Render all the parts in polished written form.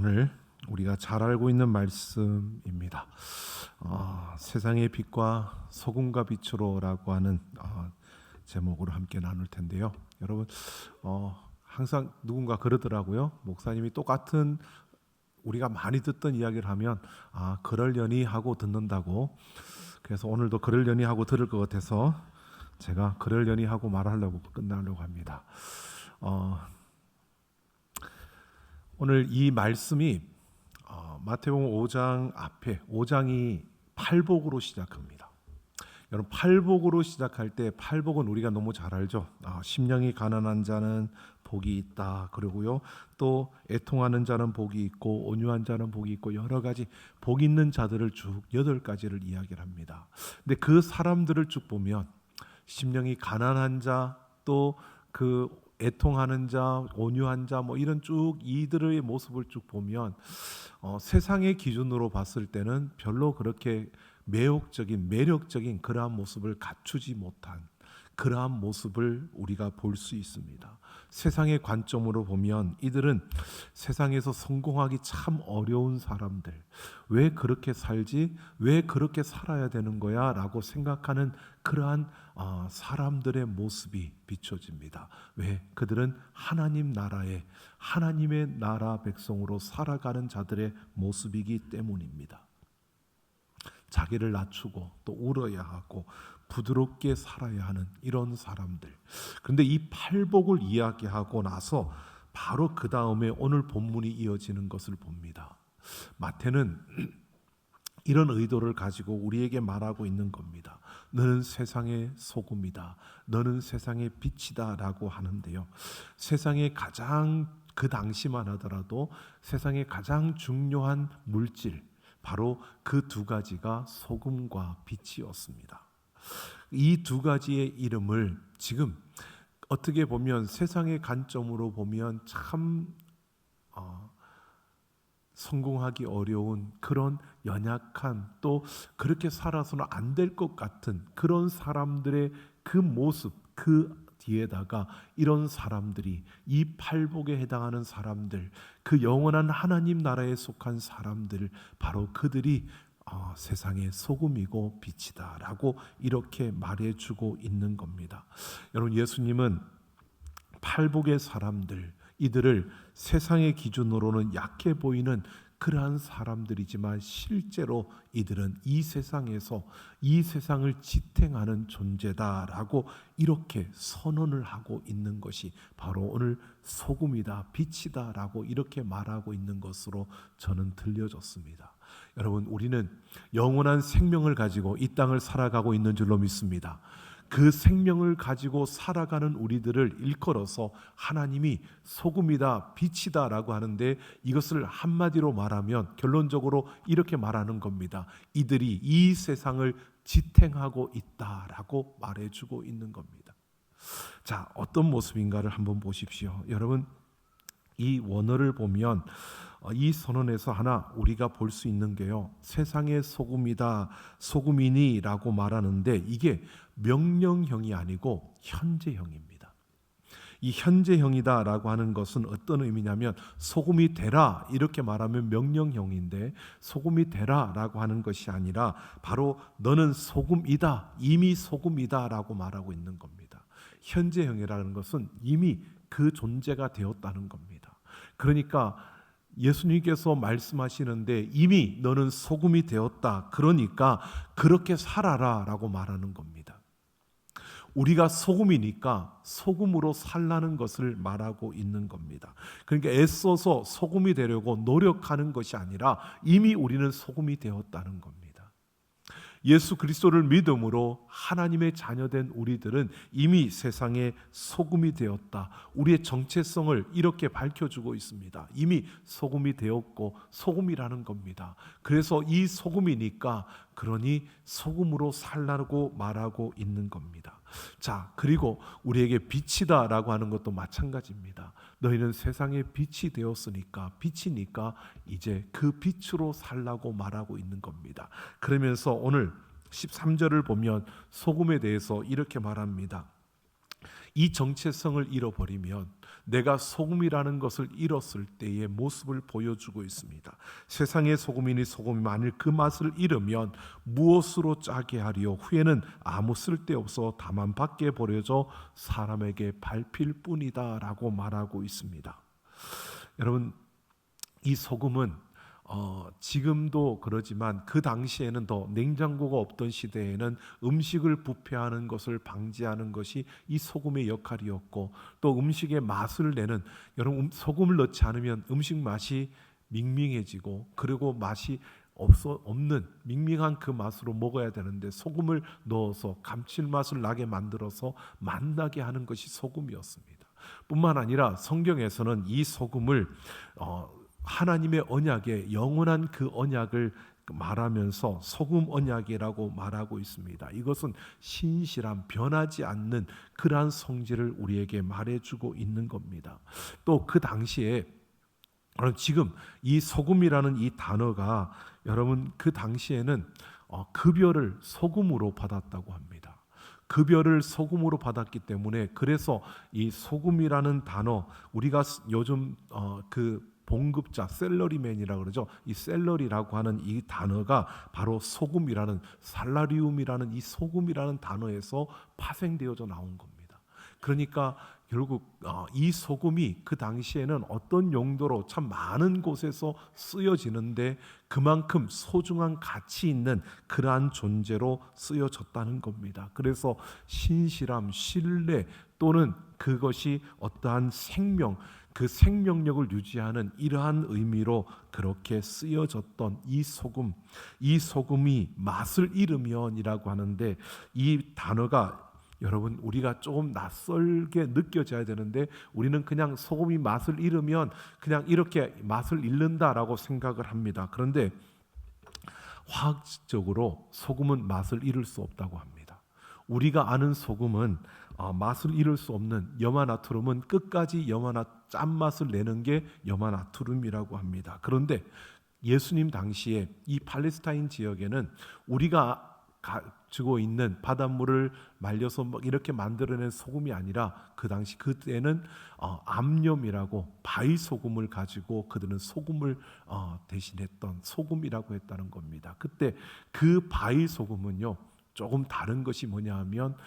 오늘 우리가 잘 알고 있는 말씀입니다. 세상의 빛과 소금과 빛으로라고 하는 제목으로 함께 나눌 텐데요. 여러분 항상 누군가 그러더라고요. 목사님이 똑같은 우리가 많이 듣던 이야기를 하면 그러려니 하고 듣는다고. 그래서 오늘도 그러려니 하고 들을 것 같아서 제가 그러려니 하고 말하려고 끝나려고 합니다. 오늘 이 말씀이 마태복음 5장 앞에 5장이 팔복으로 시작합니다. 여러분 팔복으로 시작할 때 팔복은 우리가 너무 잘 알죠. 심령이 가난한 자는 복이 있다. 그리고요 또 애통하는 자는 복이 있고 온유한 자는 복이 있고 여러 가지 복 있는 자들을 쭉 8가지를 이야기를 합니다. 근데 그 사람들을 쭉 보면 심령이 가난한 자, 또 그 애통하는 자, 온유한 자, 이런 쭉 이들의 모습을 쭉 보면 세상의 기준으로 봤을 때는 별로 그렇게 매력적인 그러한 모습을 갖추지 못한 그러한 모습을 우리가 볼 수 있습니다. 세상의 관점으로 보면 이들은 세상에서 성공하기 참 어려운 사람들, 왜 그렇게 살지? 왜 그렇게 살아야 되는 거야? 라고 생각하는 그러한 사람들의 모습이 비춰집니다. 왜? 그들은 하나님 나라의 하나님의 나라 백성으로 살아가는 자들의 모습이기 때문입니다. 자기를 낮추고 또 울어야 하고 부드럽게 살아야 하는 이런 사람들. 그런데 이 팔복을 이야기하고 나서 바로 그 다음에 오늘 본문이 이어지는 것을 봅니다. 마태는 이런 의도를 가지고 우리에게 말하고 있는 겁니다. 너는 세상의 소금이다. 너는 세상의 빛이다 라고 하는데요. 세상에 가장 그 당시만 하더라도 세상에 가장 중요한 물질, 바로 그 2가지가 소금과 빛이었습니다. 이 2가지의 이름을 지금 어떻게 보면 세상의 관점으로 보면 참 성공하기 어려운 그런 연약한, 또 그렇게 살아서는 안 될 것 같은 그런 사람들의 그 모습, 그 뒤에다가 이런 사람들이, 이 팔복에 해당하는 사람들, 그 영원한 하나님 나라에 속한 사람들, 바로 그들이 세상의 소금이고 빛이다 라고 이렇게 말해주고 있는 겁니다. 여러분, 예수님은 팔복의 사람들, 이들을 세상의 기준으로는 약해 보이는 그러한 사람들이지만 실제로 이들은 이 세상에서 이 세상을 지탱하는 존재다라고 이렇게 선언을 하고 있는 것이 바로 오늘 소금이다, 빛이다 라고 이렇게 말하고 있는 것으로 저는 들려졌습니다. 여러분, 우리는 영원한 생명을 가지고 이 땅을 살아가고 있는 줄로 믿습니다. 그 생명을 가지고 살아가는 우리들을 일컬어서 하나님이 소금이다, 빛이다 라고 하는데, 이것을 한마디로 말하면 결론적으로 이렇게 말하는 겁니다. 이들이 이 세상을 지탱하고 있다라고 말해주고 있는 겁니다. 자, 어떤 모습인가를 한번 보십시오. 여러분, 이 원어를 보면 이 선언에서 하나 우리가 볼 수 있는 게요, 세상의 소금이다, 소금이니 라고 말하는데 이게 명령형이 아니고 현재형입니다. 이 현재형이다 라고 하는 것은 어떤 의미냐면, 소금이 되라 이렇게 말하면 명령형인데, 소금이 되라 라고 하는 것이 아니라 바로 너는 소금이다, 이미 소금이다 라고 말하고 있는 겁니다. 현재형이라는 것은 이미 그 존재가 되었다는 겁니다. 그러니까 예수님께서 말씀하시는데 이미 너는 소금이 되었다, 그러니까 그렇게 살아라 라고 말하는 겁니다. 우리가 소금이니까 소금으로 살라는 것을 말하고 있는 겁니다. 그러니까 애써서 소금이 되려고 노력하는 것이 아니라 이미 우리는 소금이 되었다는 겁니다. 예수 그리스도를 믿음으로 하나님의 자녀된 우리들은 이미 세상의 소금이 되었다. 우리의 정체성을 이렇게 밝혀주고 있습니다. 이미 소금이 되었고 소금이라는 겁니다. 그래서 이 소금이니까 그러니 소금으로 살라고 말하고 있는 겁니다. 자, 그리고 우리에게 빛이다 라고 하는 것도 마찬가지입니다. 너희는 세상의 빛이 되었으니까, 빛이니까 이제 그 빛으로 살라고 말하고 있는 겁니다. 그러면서 오늘 13절을 보면 소금에 대해서 이렇게 말합니다. 이 정체성을 잃어버리면 내가 소금이라는 것을 잃었을 때의 모습을 보여주고 있습니다. 세상의 소금이니 소금이 만일 그 맛을 잃으면 무엇으로 짜게 하리요? 후에는 아무 쓸데없어 다만 밖에 버려져 사람에게 밟힐 뿐이다 라고 말하고 있습니다. 여러분, 이 소금은 지금도 그러지만 그 당시에는 더 냉장고가 없던 시대에는 음식을 부패하는 것을 방지하는 것이 이 소금의 역할이었고, 또 음식의 맛을 내는, 여러분 소금을 넣지 않으면 음식 맛이 밍밍해지고 그리고 맛이 없는 밍밍한 그 맛으로 먹어야 되는데 소금을 넣어서 감칠맛을 나게 만들어서 맛나게 하는 것이 소금이었습니다. 뿐만 아니라 성경에서는 이 소금을 하나님의 언약에 영원한 그 언약을 말하면서 소금 언약이라고 말하고 있습니다. 이것은 신실한 변하지 않는 그러한 성질을 우리에게 말해주고 있는 겁니다. 또 그 당시에 지금 이 소금이라는 이 단어가 여러분 그 당시에는 급여를 소금으로 받았다고 합니다. 급여를 소금으로 받았기 때문에 그래서 이 소금이라는 단어 우리가 요즘 그 봉급자 셀러리맨이라고 그러죠. 이 셀러리라고 하는 이 단어가 바로 소금이라는 살라리움이라는 이 소금이라는 단어에서 파생되어져 나온 겁니다. 그러니까 결국 이 소금이 그 당시에는 어떤 용도로 참 많은 곳에서 쓰여지는데 그만큼 소중한 가치 있는 그러한 존재로 쓰여졌다는 겁니다. 그래서 신실함, 신뢰 또는 그것이 어떠한 생명, 그 생명력을 유지하는 이러한 의미로 그렇게 쓰여졌던 이 소금, 이 소금이 맛을 잃으면이라고 하는데 이 단어가 여러분 우리가 조금 낯설게 느껴져야 되는데 우리는 그냥 소금이 맛을 잃으면 그냥 이렇게 맛을 잃는다라고 생각을 합니다. 그런데 화학적으로 소금은 맛을 잃을 수 없다고 합니다. 우리가 아는 소금은 맛을 잃을 수 없는 염화나트륨은 끝까지 짠맛을 내는 게 염화나트륨이라고 합니다. 그런데 예수님 당시에 이 팔레스타인 지역에는 우리가 가지고 있는 바닷물을 말려서 이렇게 만들어낸 소금이 아니라 그 당시 그때는 암염이라고 바위 소금을 가지고 그들은 소금을 대신했던 소금이라고 했다는 겁니다. 그때 그 바위 소금은요 조금 다른 것이 뭐냐 하면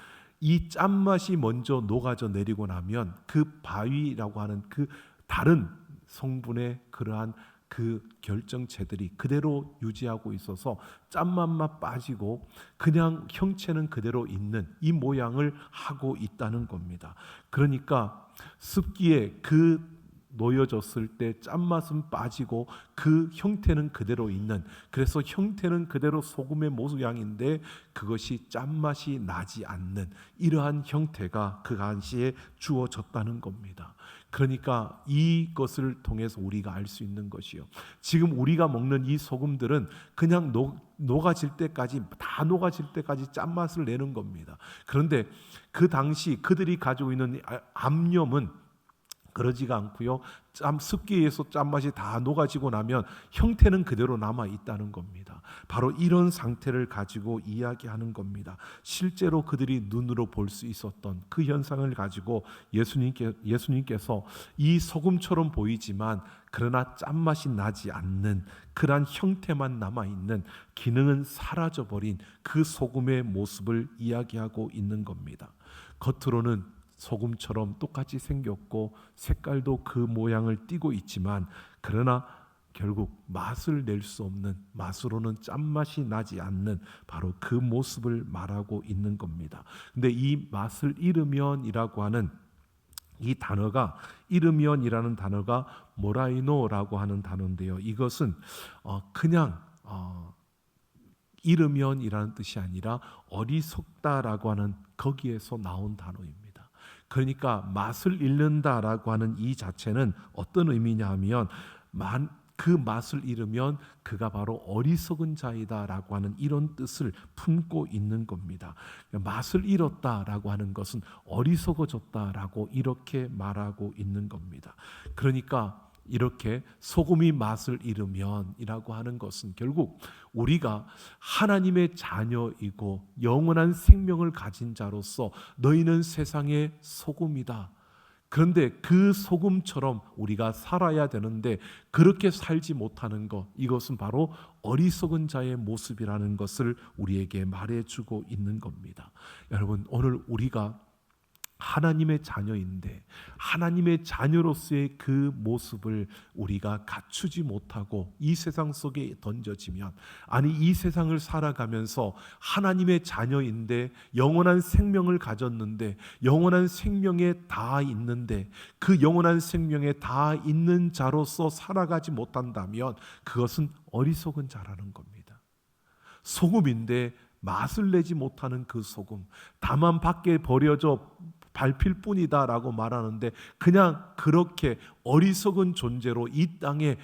이 짠맛이 먼저 녹아져 내리고 나면 그 바위라고 하는 그 다른 성분의 그러한 그 결정체들이 그대로 유지하고 있어서 짠맛만 빠지고 그냥 형체는 그대로 있는 이 모양을 하고 있다는 겁니다. 그러니까 습기에 그 놓여졌을 때 짠맛은 빠지고 그 형태는 그대로 있는, 그래서 형태는 그대로 소금의 모양인데 그것이 짠맛이 나지 않는 이러한 형태가 그 당시에 주어졌다는 겁니다. 그러니까 이것을 통해서 우리가 알 수 있는 것이요, 지금 우리가 먹는 이 소금들은 그냥 녹아질 때까지 다 녹아질 때까지 짠맛을 내는 겁니다. 그런데 그 당시 그들이 가지고 있는 암염은 그러지가 않고요. 습기에서 짠맛이 다 녹아지고 나면 형태는 그대로 남아 있다는 겁니다. 바로 이런 상태를 가지고 이야기하는 겁니다. 실제로 그들이 눈으로 볼 수 있었던 그 현상을 가지고 예수님께서 이 소금처럼 보이지만 그러나 짠맛이 나지 않는 그러한 형태만 남아있는, 기능은 사라져버린 그 소금의 모습을 이야기하고 있는 겁니다. 겉으로는 소금처럼 똑같이 생겼고 색깔도 그 모양을 띠고 있지만 그러나 결국 맛을 낼 수 없는, 맛으로는 짠맛이 나지 않는 바로 그 모습을 말하고 있는 겁니다. 근데 이 맛을 잃으면이라고 하는 이 단어가, 잃으면이라는 단어가 모라이노라고 하는 단어인데요, 이것은 그냥 잃으면이라는 뜻이 아니라 어리석다라고 하는 거기에서 나온 단어입니다. 그러니까 맛을 잃는다라고 하는 이 자체는 어떤 의미냐 하면 그 맛을 잃으면 그가 바로 어리석은 자이다라고 하는 이런 뜻을 품고 있는 겁니다. 맛을 잃었다라고 하는 것은 어리석어졌다라고 이렇게 말하고 있는 겁니다. 그러니까 이렇게 소금이 맛을 잃으면이라고 하는 것은 결국 우리가 하나님의 자녀이고 영원한 생명을 가진 자로서 너희는 세상의 소금이다. 그런데 그 소금처럼 우리가 살아야 되는데 그렇게 살지 못하는 것, 이것은 바로 어리석은 자의 모습이라는 것을 우리에게 말해주고 있는 겁니다. 여러분, 오늘 우리가 하나님의 자녀인데 하나님의 자녀로서의 그 모습을 우리가 갖추지 못하고 이 세상 속에 던져지면, 아니 이 세상을 살아가면서 하나님의 자녀인데 영원한 생명을 가졌는데 영원한 생명에 다 있는데 그 영원한 생명에 다 있는 자로서 살아가지 못한다면 그것은 어리석은 자라는 겁니다. 소금인데 맛을 내지 못하는 그 소금, 다만 밖에 버려져 밟힐 뿐이다 라고 말하는데 그냥 그렇게 어리석은 존재로 이 땅에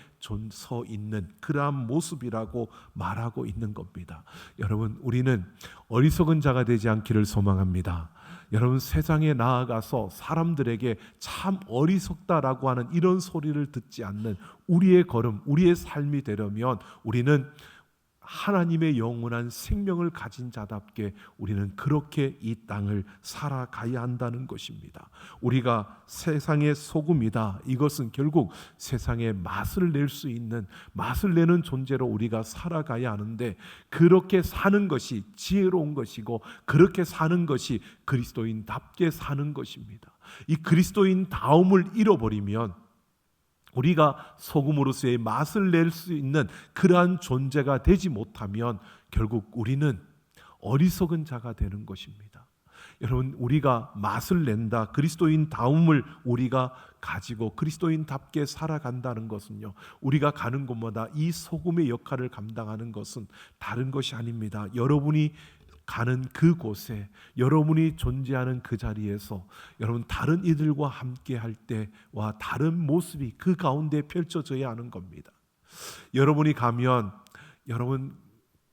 서 있는 그러한 모습이라고 말하고 있는 겁니다. 여러분, 우리는 어리석은 자가 되지 않기를 소망합니다. 여러분, 세상에 나아가서 사람들에게 참 어리석다라고 하는 이런 소리를 듣지 않는 우리의 걸음, 우리의 삶이 되려면 우리는 하나님의 영원한 생명을 가진 자답게 우리는 그렇게 이 땅을 살아가야 한다는 것입니다. 우리가 세상의 소금이다. 이것은 결국 세상에 맛을 낼 수 있는, 맛을 내는 존재로 우리가 살아가야 하는데 그렇게 사는 것이 지혜로운 것이고 그렇게 사는 것이 그리스도인답게 사는 것입니다. 이 그리스도인다움을 잃어버리면 우리가 소금으로서의 맛을 낼 수 있는 그러한 존재가 되지 못하면 결국 우리는 어리석은 자가 되는 것입니다. 여러분, 우리가 맛을 낸다, 그리스도인다움을 우리가 가지고 그리스도인답게 살아간다는 것은요, 우리가 가는 곳마다 이 소금의 역할을 감당하는 것은 다른 것이 아닙니다. 여러분이 가는 그곳에, 여러분이 존재하는 그 자리에서 여러분 다른 이들과 함께 할 때와 다른 모습이 그 가운데 펼쳐져야 하는 겁니다. 여러분이 가면 여러분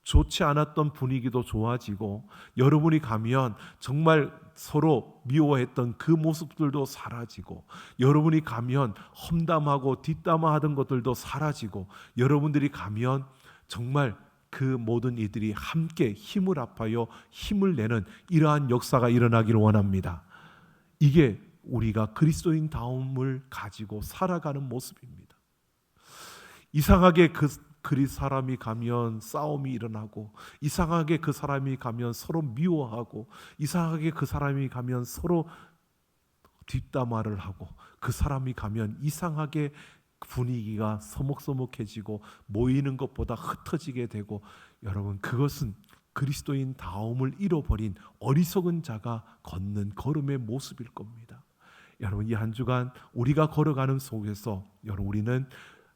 좋지 않았던 분위기도 좋아지고, 여러분이 가면 정말 서로 미워했던 그 모습들도 사라지고, 여러분이 가면 험담하고 뒷담화하던 것들도 사라지고, 여러분들이 가면 정말 그 모든 이들이 함께 힘을 합하여 힘을 내는 이러한 역사가 일어나기를 원합니다. 이게 우리가 그리스도인다움을 가지고 살아가는 모습입니다. 이상하게 그 사람이 가면 싸움이 일어나고, 이상하게 그 사람이 가면 서로 미워하고, 이상하게 그 사람이 가면 서로 뒷담화를 하고, 그 사람이 가면 이상하게 분위기가 서먹서먹해지고 모이는 것보다 흩어지게 되고, 여러분 그것은 그리스도인다움을 잃어버린 어리석은 자가 걷는 걸음의 모습일 겁니다. 여러분, 이 한 주간 우리가 걸어가는 속에서 여러분 우리는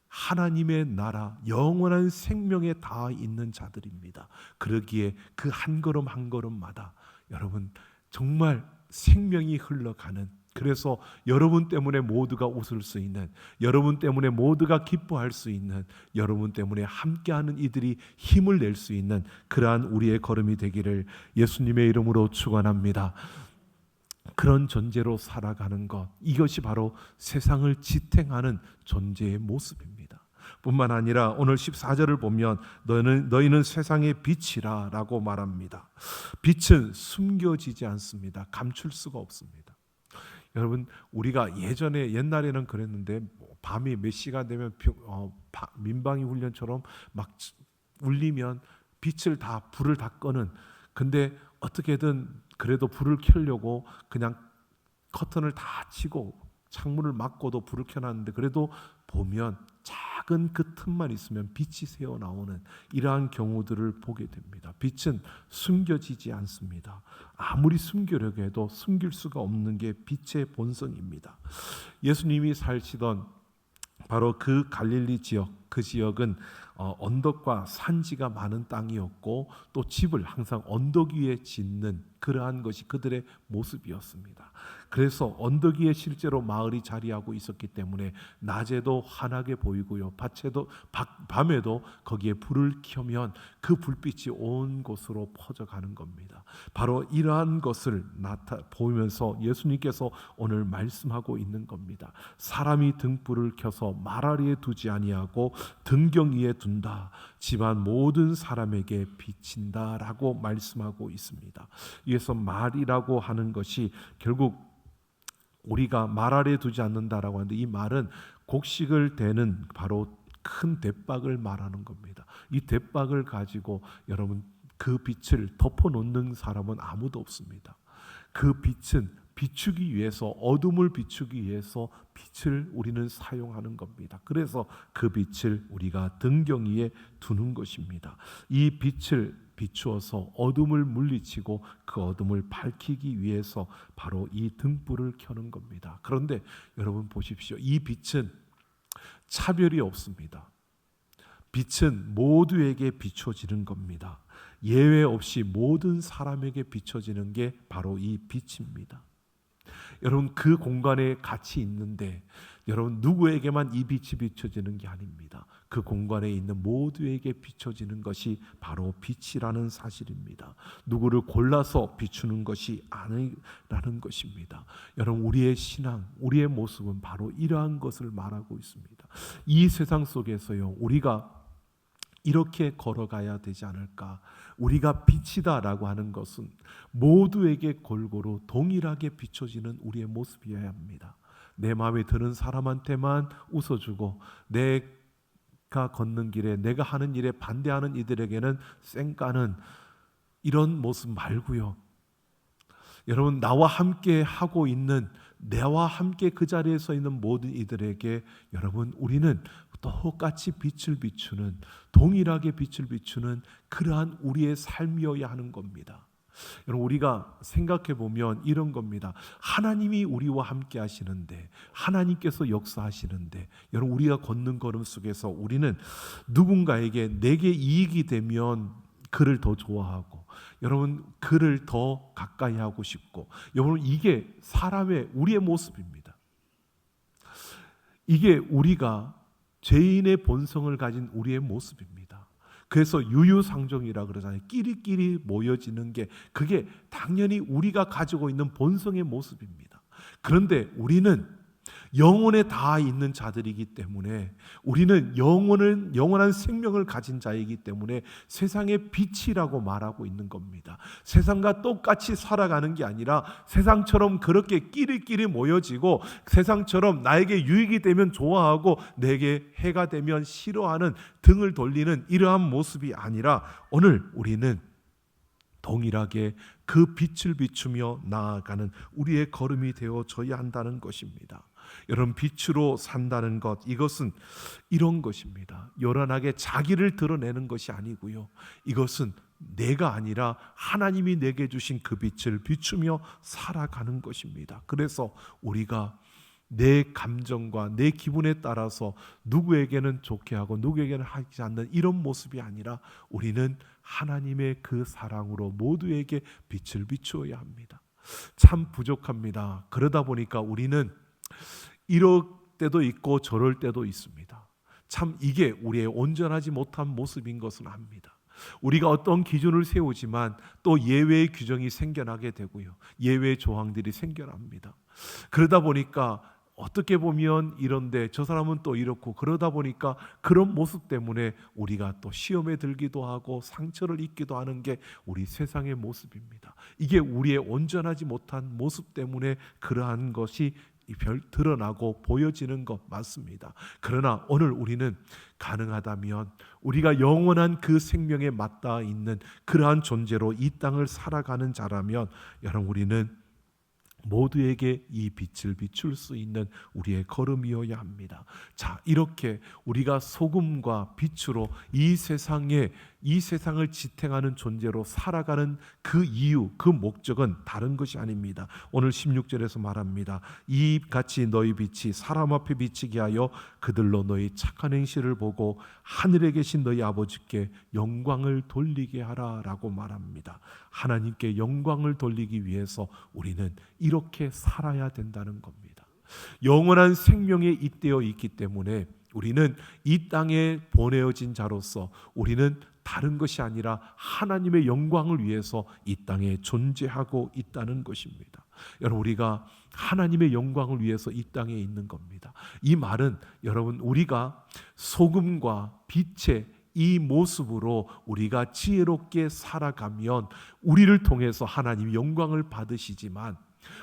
하나님의 나라 영원한 생명에 다 있는 자들입니다. 그러기에 그 한 걸음 한 걸음마다 여러분 정말 생명이 흘러가는, 그래서 여러분 때문에 모두가 웃을 수 있는, 여러분 때문에 모두가 기뻐할 수 있는, 여러분 때문에 함께하는 이들이 힘을 낼 수 있는 그러한 우리의 걸음이 되기를 예수님의 이름으로 축원합니다. 그런 존재로 살아가는 것, 이것이 바로 세상을 지탱하는 존재의 모습입니다. 뿐만 아니라 오늘 14절을 보면 너희는 세상의 빛이라 라고 말합니다. 빛은 숨겨지지 않습니다. 감출 수가 없습니다. 여러분, 우리가 옛날에는 그랬는데 밤이 몇 시간 되면 민방위 훈련처럼 막 울리면 불을 다 끄는, 근데 어떻게든 그래도 불을 켜려고 그냥 커튼을 다 치고 창문을 막고도 불을 켜놨는데 그래도 보면 작은 그 틈만 있으면 빛이 새어나오는 이러한 경우들을 보게 됩니다. 빛은 숨겨지지 않습니다. 아무리 숨기려고 해도 숨길 수가 없는 게 빛의 본성입니다. 예수님이 사시던 바로 그 갈릴리 지역, 그 지역은 언덕과 산지가 많은 땅이었고 또 집을 항상 언덕 위에 짓는 그러한 것이 그들의 모습이었습니다. 그래서 언덕 위에 실제로 마을이 자리하고 있었기 때문에 낮에도 환하게 보이고요, 밤에도 거기에 불을 켜면 그 불빛이 온 곳으로 퍼져가는 겁니다. 바로 이러한 것을 보면서 예수님께서 오늘 말씀하고 있는 겁니다. 사람이 등불을 켜서 말 아래에 두지 아니하고 등경 위에 둔다. 집안 모든 사람에게 비친다라고 말씀하고 있습니다. 이에서 말이라고 하는 것이 결국 우리가 말 아래에 두지 않는다라고 하는데, 이 말은 곡식을 대는 바로 큰 대박을 말하는 겁니다. 이 대박을 가지고 여러분 그 빛을 덮어놓는 사람은 아무도 없습니다. 그 빛은 비추기 위해서, 어둠을 비추기 위해서 빛을 우리는 사용하는 겁니다. 그래서 그 빛을 우리가 등경 위에 두는 것입니다. 이 빛을 비추어서 어둠을 물리치고 그 어둠을 밝히기 위해서 바로 이 등불을 켜는 겁니다. 그런데 여러분 보십시오. 이 빛은 차별이 없습니다. 빛은 모두에게 비춰지는 겁니다. 예외 없이 모든 사람에게 비춰지는 게 바로 이 빛입니다. 여러분 그 공간에 같이 있는데 여러분 누구에게만 이 빛이 비춰지는 게 아닙니다. 그 공간에 있는 모두에게 비춰지는 것이 바로 빛이라는 사실입니다. 누구를 골라서 비추는 것이 아니라는 것입니다. 여러분 우리의 신앙, 우리의 모습은 바로 이러한 것을 말하고 있습니다. 이 세상 속에서요, 우리가 이렇게 걸어가야 되지 않을까? 우리가 빛이다라고 하는 것은 모두에게 골고루 동일하게 비춰지는 우리의 모습이어야 합니다. 내 마음에 드는 사람한테만 웃어주고 내가 걷는 길에, 내가 하는 일에 반대하는 이들에게는 쌩까는 이런 모습 말고요. 여러분 나와 함께 하고 있는, 내와 함께 그 자리에 서 있는 모든 이들에게 여러분 우리는 똑같이 빛을 비추는, 동일하게 빛을 비추는 그러한 우리의 삶이어야 하는 겁니다. 여러분 우리가 생각해 보면 이런 겁니다. 하나님이 우리와 함께 하시는데, 하나님께서 역사하시는데, 여러분 우리가 걷는 걸음 속에서 우리는 누군가에게 내게 이익이 되면 그를 더 좋아하고, 여러분 그를 더 가까이 하고 싶고, 여러분 이게 사람의, 우리의 모습입니다. 이게 우리가 죄인의 본성을 가진 우리의 모습입니다. 그래서 유유상종이라 그러잖아요. 끼리끼리 모여지는 게, 그게 당연히 우리가 가지고 있는 본성의 모습입니다. 그런데 우리는 영혼에 다 있는 자들이기 때문에, 우리는 영원한 생명을 가진 자이기 때문에 세상의 빛이라고 말하고 있는 겁니다. 세상과 똑같이 살아가는 게 아니라 세상처럼 그렇게 끼리끼리 모여지고 세상처럼 나에게 유익이 되면 좋아하고 내게 해가 되면 싫어하는, 등을 돌리는 이러한 모습이 아니라 오늘 우리는 동일하게 그 빛을 비추며 나아가는 우리의 걸음이 되어져야 한다는 것입니다. 여러분 빛으로 산다는 것, 이것은 이런 것입니다. 요란하게 자기를 드러내는 것이 아니고요, 이것은 내가 아니라 하나님이 내게 주신 그 빛을 비추며 살아가는 것입니다. 그래서 우리가 내 감정과 내 기분에 따라서 누구에게는 좋게 하고 누구에게는 하지 않는 이런 모습이 아니라 우리는 하나님의 그 사랑으로 모두에게 빛을 비추어야 합니다. 참 부족합니다. 그러다 보니까 우리는 이럴 때도 있고 저럴 때도 있습니다. 참 이게 우리의 온전하지 못한 모습인 것은 압니다. 우리가 어떤 기준을 세우지만 또 예외의 규정이 생겨나게 되고요, 예외의 조항들이 생겨납니다. 그러다 보니까 어떻게 보면 이런데 저 사람은 또 이렇고, 그러다 보니까 그런 모습 때문에 우리가 또 시험에 들기도 하고 상처를 입기도 하는 게 우리 세상의 모습입니다. 이게 우리의 온전하지 못한 모습 때문에 그러한 것이 드러나고 보여지는 것 맞습니다. 그러나 오늘 우리는 가능하다면 우리가 영원한 그 생명에 맞닿아 있는 그러한 존재로 이 땅을 살아가는 자라면 여러분 우리는 모두에게 이 빛을 비출 수 있는 우리의 걸음이어야 합니다. 자, 이렇게 우리가 소금과 빛으로 이 세상을 지탱하는 존재로 살아가는 그 이유, 그 목적은 다른 것이 아닙니다. 오늘 16절에서 말합니다. 이같이 너희 빛이 사람 앞에 비치게 하여 그들로 너희 착한 행실을 보고 하늘에 계신 너희 아버지께 영광을 돌리게 하라라고 말합니다. 하나님께 영광을 돌리기 위해서 우리는 이렇게 살아야 된다는 겁니다. 영원한 생명에 잇대어 있기 때문에 우리는 이 땅에 보내어진 자로서 우리는 다른 것이 아니라 하나님의 영광을 위해서 이 땅에 존재하고 있다는 것입니다. 여러분, 우리가 하나님의 영광을 위해서 이 땅에 있는 겁니다. 이 말은 여러분, 우리가 소금과 빛의 이 모습으로 우리가 지혜롭게 살아가면 우리를 통해서 하나님이 영광을 받으시지만,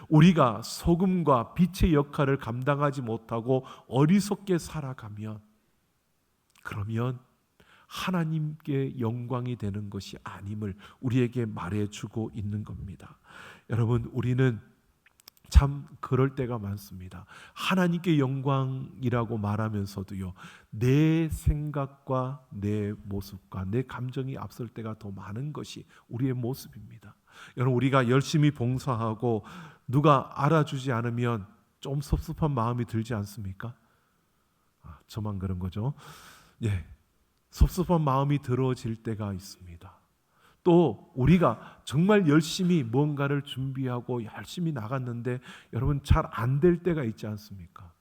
우리가 소금과 빛의 역할을 감당하지 못하고 어리석게 살아가면, 그러면 하나님께 영광이 되는 것이 아님을 우리에게 말해주고 있는 겁니다. 여러분, 우리는 참 그럴 때가 많습니다. 하나님께 영광이라고 말하면서도요, 내 생각과 내 모습과 내 감정이 앞설 때가 더 많은 것이 우리의 모습입니다. 여러분, 우리가 열심히 봉사하고 누가 알아주지 않으면 좀 섭섭한 마음이 들지 않습니까? 저만 그런 거죠. 예, 섭섭한 마음이 들어질 때가 있습니다. 또 우리가 정말 열심히 뭔가를 준비하고 열심히 나갔는데 여러분, 잘 안 될 때가 있지 않습니까?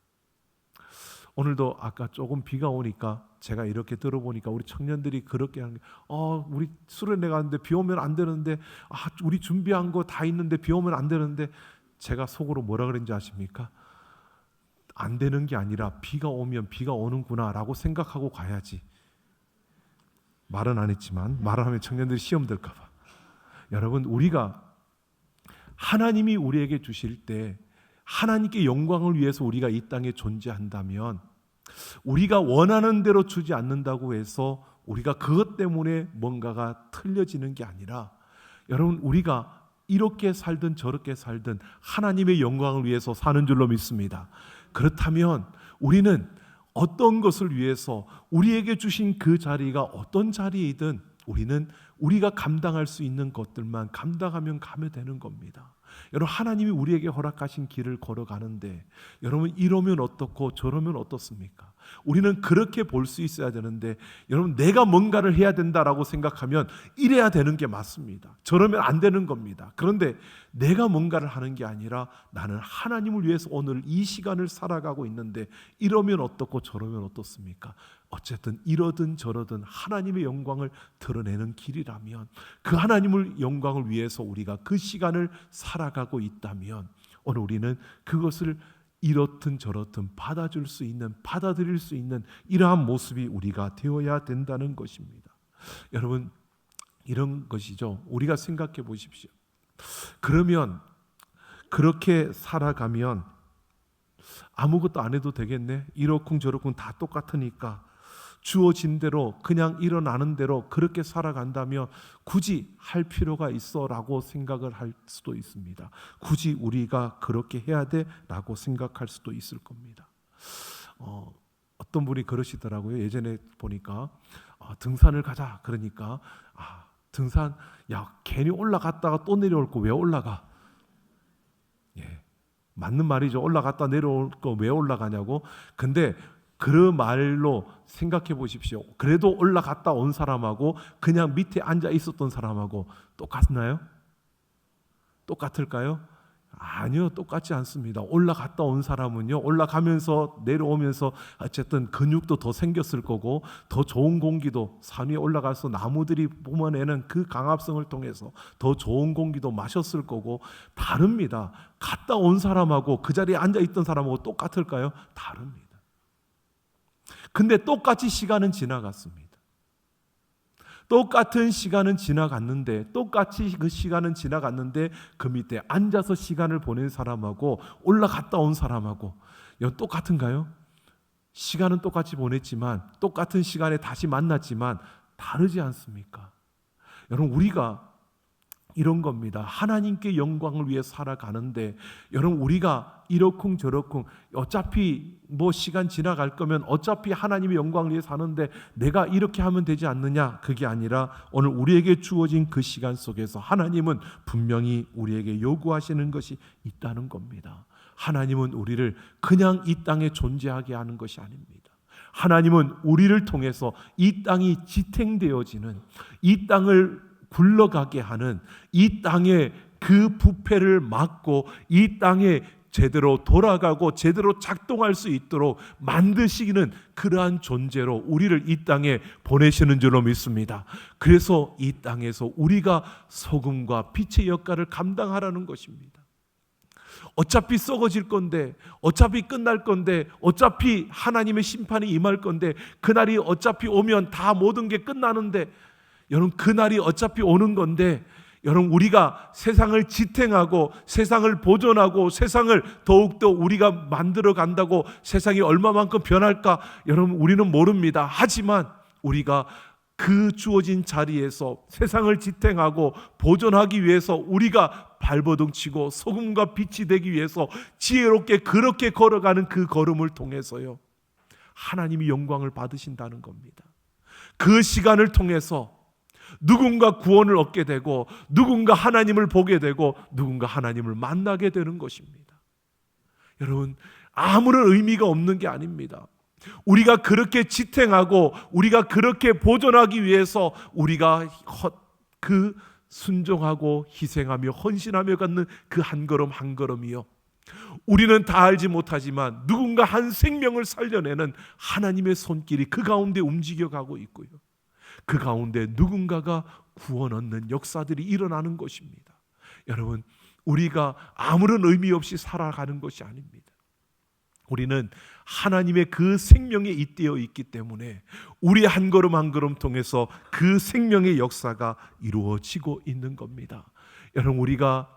오늘도 아까 조금 비가 오니까 제가 이렇게 들어보니까 우리 청년들이 그렇게 하는 게, 우리 수련회 가는데 비 오면 안 되는데, 우리 준비한 거 다 있는데 비 오면 안 되는데, 제가 속으로 뭐라 그랬는지 아십니까? 안 되는 게 아니라 비가 오면 비가 오는구나 라고 생각하고 가야지. 말은 안 했지만, 말을 하면 청년들이 시험 들까 봐. 여러분, 우리가 하나님이 우리에게 주실 때 하나님께 영광을 위해서 우리가 이 땅에 존재한다면, 우리가 원하는 대로 주지 않는다고 해서 우리가 그것 때문에 뭔가가 틀려지는 게 아니라, 여러분, 우리가 이렇게 살든 저렇게 살든 하나님의 영광을 위해서 사는 줄로 믿습니다. 그렇다면 우리는 어떤 것을 위해서 우리에게 주신 그 자리가 어떤 자리이든 우리는 우리가 감당할 수 있는 것들만 감당하면 가면 되는 겁니다. 여러분, 하나님이 우리에게 허락하신 길을 걸어가는데 여러분, 이러면 어떻고 저러면 어떻습니까? 우리는 그렇게 볼 수 있어야 되는데, 여러분, 내가 뭔가를 해야 된다라고 생각하면 이래야 되는 게 맞습니다. 저러면 안 되는 겁니다. 그런데 내가 뭔가를 하는 게 아니라 나는 하나님을 위해서 오늘 이 시간을 살아가고 있는데 이러면 어떻고 저러면 어떻습니까? 어쨌든 이러든 저러든 하나님의 영광을 드러내는 길이라면, 그 하나님의 영광을 위해서 우리가 그 시간을 살아가고 있다면 오늘 우리는 그것을 이렇든 저렇든 받아줄 수 있는, 받아들일 수 있는 이러한 모습이 우리가 되어야 된다는 것입니다. 여러분, 이런 것이죠. 우리가 생각해 보십시오. 그러면 그렇게 살아가면 아무것도 안 해도 되겠네. 이러쿵 저러쿵 다 똑같으니까 주어진 대로 그냥 일어나는 대로 그렇게 살아간다면 굳이 할 필요가 있어라고 생각을 할 수도 있습니다. 굳이 우리가 그렇게 해야 돼라고 생각할 수도 있을 겁니다. 어떤 분이 그러시더라고요. 예전에 보니까 등산을 가자 그러니까 등산, 괜히 올라갔다가 또 내려올 거 왜 올라가? 예, 맞는 말이죠. 올라갔다 내려올 거 왜 올라가냐고. 근데 그 말로 생각해 보십시오. 그래도 올라갔다 온 사람하고 그냥 밑에 앉아 있었던 사람하고 똑같나요? 똑같을까요? 아니요, 똑같지 않습니다. 올라갔다 온 사람은요, 올라가면서 내려오면서 어쨌든 근육도 더 생겼을 거고, 더 좋은 공기도, 산 위에 올라가서 나무들이 뿜어내는 그 강압성을 통해서 더 좋은 공기도 마셨을 거고, 다릅니다. 갔다 온 사람하고 그 자리에 앉아 있던 사람하고 똑같을까요? 다릅니다. 근데 똑같이 시간은 지나갔습니다. 똑같은 시간은 지나갔는데, 똑같이 그 시간은 지나갔는데 그 밑에 앉아서 시간을 보낸 사람하고 올라갔다 온 사람하고 똑같은가요? 시간은 똑같이 보냈지만, 똑같은 시간에 다시 만났지만 다르지 않습니까? 여러분, 우리가 이런 겁니다. 하나님께 영광을 위해 살아가는데, 여러분, 우리가 이러쿵 저러쿵 어차피 뭐 시간 지나갈 거면 어차피 하나님의 영광을 위해 사는데 내가 이렇게 하면 되지 않느냐, 그게 아니라 오늘 우리에게 주어진 그 시간 속에서 하나님은 분명히 우리에게 요구하시는 것이 있다는 겁니다. 하나님은 우리를 그냥 이 땅에 존재하게 하는 것이 아닙니다. 하나님은 우리를 통해서 이 땅이 지탱되어지는, 이 땅을 굴러가게 하는, 이 땅의 그 부패를 막고 이 땅에 제대로 돌아가고 제대로 작동할 수 있도록 만드시는 그러한 존재로 우리를 이 땅에 보내시는 줄로 믿습니다. 그래서 이 땅에서 우리가 소금과 빛의 역할을 감당하라는 것입니다. 어차피 썩어질 건데, 어차피 끝날 건데, 어차피 하나님의 심판이 임할 건데, 그날이 어차피 오면 다 모든 게 끝나는데, 여러분 그날이 어차피 오는 건데, 여러분 우리가 세상을 지탱하고 세상을 보존하고 세상을 더욱더 우리가 만들어 간다고 세상이 얼마만큼 변할까 여러분 우리는 모릅니다. 하지만 우리가 그 주어진 자리에서 세상을 지탱하고 보존하기 위해서 우리가 발버둥 치고 소금과 빛이 되기 위해서 지혜롭게 그렇게 걸어가는 그 걸음을 통해서요, 하나님이 영광을 받으신다는 겁니다. 그 시간을 통해서 누군가 구원을 얻게 되고 누군가 하나님을 보게 되고 누군가 하나님을 만나게 되는 것입니다. 여러분 아무런 의미가 없는 게 아닙니다. 우리가 그렇게 지탱하고 우리가 그렇게 보존하기 위해서 우리가 그 순종하고 희생하며 헌신하며 갖는 그 한 걸음 한 걸음이요, 우리는 다 알지 못하지만 누군가 한 생명을 살려내는 하나님의 손길이 그 가운데 움직여가고 있고요, 그 가운데 누군가가 구원 얻는 역사들이 일어나는 것입니다. 여러분 우리가 아무런 의미 없이 살아가는 것이 아닙니다. 우리는 하나님의 그 생명에 잇대어 있기 때문에 우리 한 걸음 한 걸음 통해서 그 생명의 역사가 이루어지고 있는 겁니다. 여러분 우리가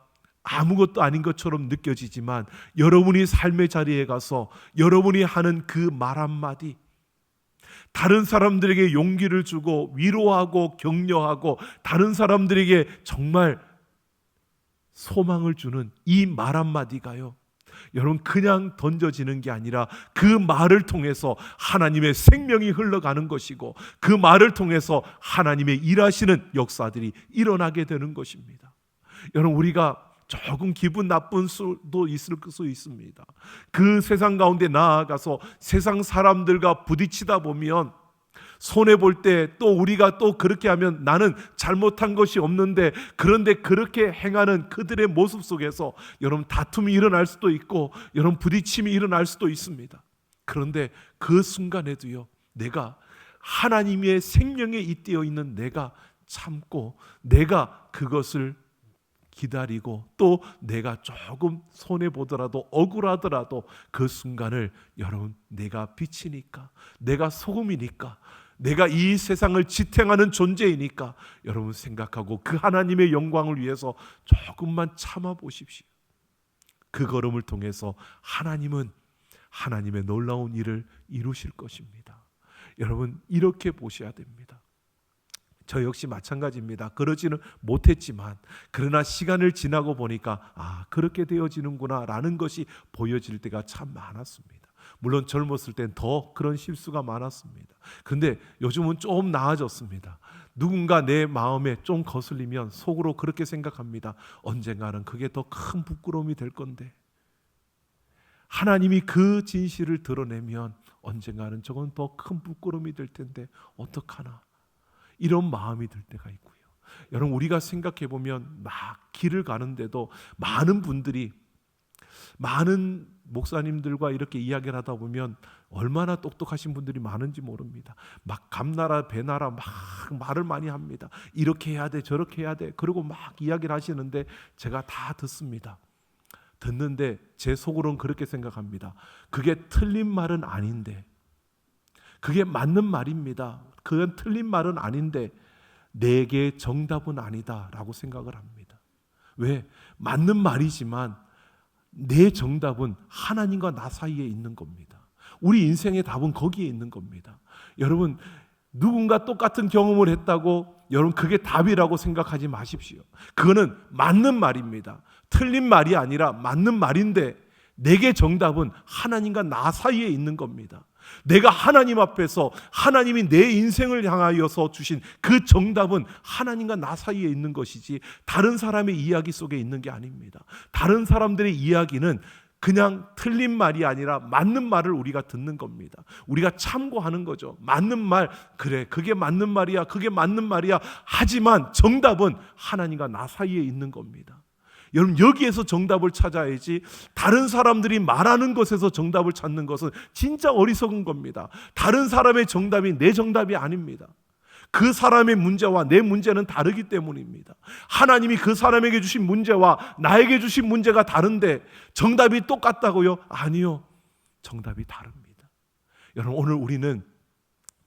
아무것도 아닌 것처럼 느껴지지만 여러분이 삶의 자리에 가서 여러분이 하는 그 말 한마디, 다른 사람들에게 용기를 주고 위로하고 격려하고 다른 사람들에게 정말 소망을 주는 이 말 한마디가요, 여러분 그냥 던져지는 게 아니라 그 말을 통해서 하나님의 생명이 흘러가는 것이고 그 말을 통해서 하나님의 일하시는 역사들이 일어나게 되는 것입니다. 여러분 우리가 조금 기분 나쁜 수도 있을 수 있습니다. 그 세상 가운데 나아가서 세상 사람들과 부딪히다 보면 손해볼 때 또 우리가 또 그렇게 하면 나는 잘못한 것이 없는데, 그런데 그렇게 행하는 그들의 모습 속에서 여러분 다툼이 일어날 수도 있고 여러분 부딪힘이 일어날 수도 있습니다. 그런데 그 순간에도요, 내가 하나님의 생명에 잇대어 있는 내가 참고 내가 그것을 기다리고 또 내가 조금 손해보더라도 억울하더라도 그 순간을 여러분 내가 빛이니까, 내가 소금이니까, 내가 이 세상을 지탱하는 존재이니까 여러분 생각하고 그 하나님의 영광을 위해서 조금만 참아 보십시오. 그 걸음을 통해서 하나님은 하나님의 놀라운 일을 이루실 것입니다. 여러분 이렇게 보셔야 됩니다. 저 역시 마찬가지입니다. 그러지는 못했지만 그러나 시간을 지나고 보니까 그렇게 되어지는구나 라는 것이 보여질 때가 참 많았습니다. 물론 젊었을 땐 더 그런 실수가 많았습니다. 그런데 요즘은 좀 나아졌습니다. 누군가 내 마음에 좀 거슬리면 속으로 그렇게 생각합니다. 언젠가는 그게 더 큰 부끄러움이 될 건데, 하나님이 그 진실을 드러내면 언젠가는 저건 더 큰 부끄러움이 될 텐데 어떡하나, 이런 마음이 들 때가 있고요. 여러분 우리가 생각해 보면 막 길을 가는데도 많은 분들이, 많은 목사님들과 이렇게 이야기를 하다 보면 얼마나 똑똑하신 분들이 많은지 모릅니다. 막 감나라 배나라 막 말을 많이 합니다. 이렇게 해야 돼 저렇게 해야 돼, 그리고 막 이야기를 하시는데 제가 다 듣습니다. 듣는데 제 속으로는 그렇게 생각합니다. 그게 틀린 말은 아닌데, 그게 맞는 말입니다. 그건 틀린 말은 아닌데 내게 정답은 아니다 라고 생각을 합니다. 왜? 맞는 말이지만 내 정답은 하나님과 나 사이에 있는 겁니다. 우리 인생의 답은 거기에 있는 겁니다. 여러분 누군가 똑같은 경험을 했다고 여러분 그게 답이라고 생각하지 마십시오. 그거는 맞는 말입니다. 틀린 말이 아니라 맞는 말인데 내게 정답은 하나님과 나 사이에 있는 겁니다. 내가 하나님 앞에서 하나님이 내 인생을 향하여서 주신 그 정답은 하나님과 나 사이에 있는 것이지 다른 사람의 이야기 속에 있는 게 아닙니다. 다른 사람들의 이야기는 그냥 틀린 말이 아니라 맞는 말을 우리가 듣는 겁니다. 우리가 참고하는 거죠. 맞는 말, 그래 그게 맞는 말이야, 그게 맞는 말이야. 하지만 정답은 하나님과 나 사이에 있는 겁니다. 여러분 여기에서 정답을 찾아야지 다른 사람들이 말하는 것에서 정답을 찾는 것은 진짜 어리석은 겁니다. 다른 사람의 정답이 내 정답이 아닙니다. 그 사람의 문제와 내 문제는 다르기 때문입니다. 하나님이 그 사람에게 주신 문제와 나에게 주신 문제가 다른데 정답이 똑같다고요? 아니요. 정답이 다릅니다. 여러분 오늘 우리는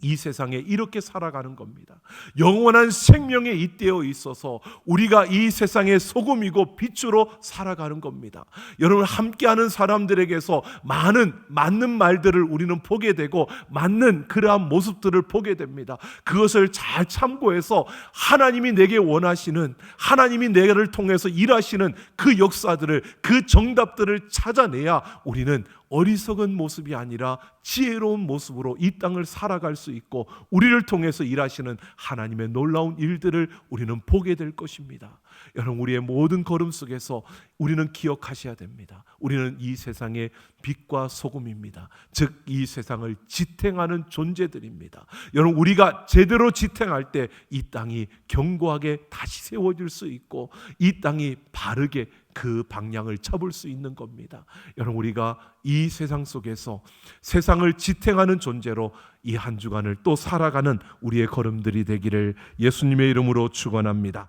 이 세상에 이렇게 살아가는 겁니다. 영원한 생명에 잇대어 있어서 우리가 이 세상의 소금이고 빛으로 살아가는 겁니다. 여러분 함께하는 사람들에게서 맞는 말들을 우리는 보게 되고 맞는 그러한 모습들을 보게 됩니다. 그것을 잘 참고해서 하나님이 내게 원하시는, 하나님이 내를 통해서 일하시는 그 역사들을, 그 정답들을 찾아내야 우리는 어리석은 모습이 아니라 지혜로운 모습으로 이 땅을 살아갈 수 있고 우리를 통해서 일하시는 하나님의 놀라운 일들을 우리는 보게 될 것입니다. 여러분 우리의 모든 걸음 속에서 우리는 기억하셔야 됩니다. 우리는 이 세상의 빛과 소금입니다. 즉 이 세상을 지탱하는 존재들입니다. 여러분 우리가 제대로 지탱할 때 이 땅이 견고하게 다시 세워질 수 있고 이 땅이 바르게 그 방향을 잡을 수 있는 겁니다. 여러분 우리가 이 세상 속에서 세상을 지탱하는 존재로 이 한 주간을 또 살아가는 우리의 걸음들이 되기를 예수님의 이름으로 축원합니다.